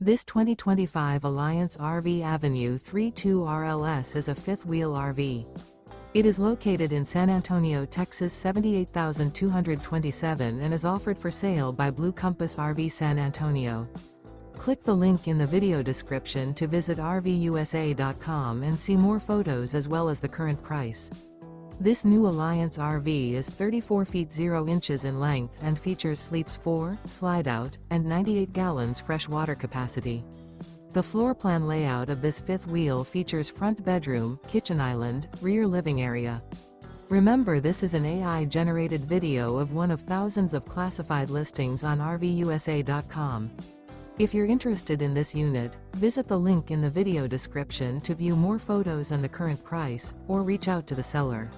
This 2025 Alliance RV Avenue 32 RLS is a fifth-wheel RV. It is located in San Antonio, Texas 78227 and is offered for sale by Blue Compass RV San Antonio. Click the link in the video description to visit RVUSA.com and see more photos as well as the current price. This new Alliance RV is 34 feet 0 inches in length and features sleeps 4, slide-out, and 98 gallons fresh water capacity. The floor plan layout of this fifth wheel features front bedroom, kitchen island, rear living area. Remember, this is an AI-generated video of one of thousands of classified listings on RVUSA.com. If you're interested in this unit, visit the link in the video description to view more photos and the current price, or reach out to the seller.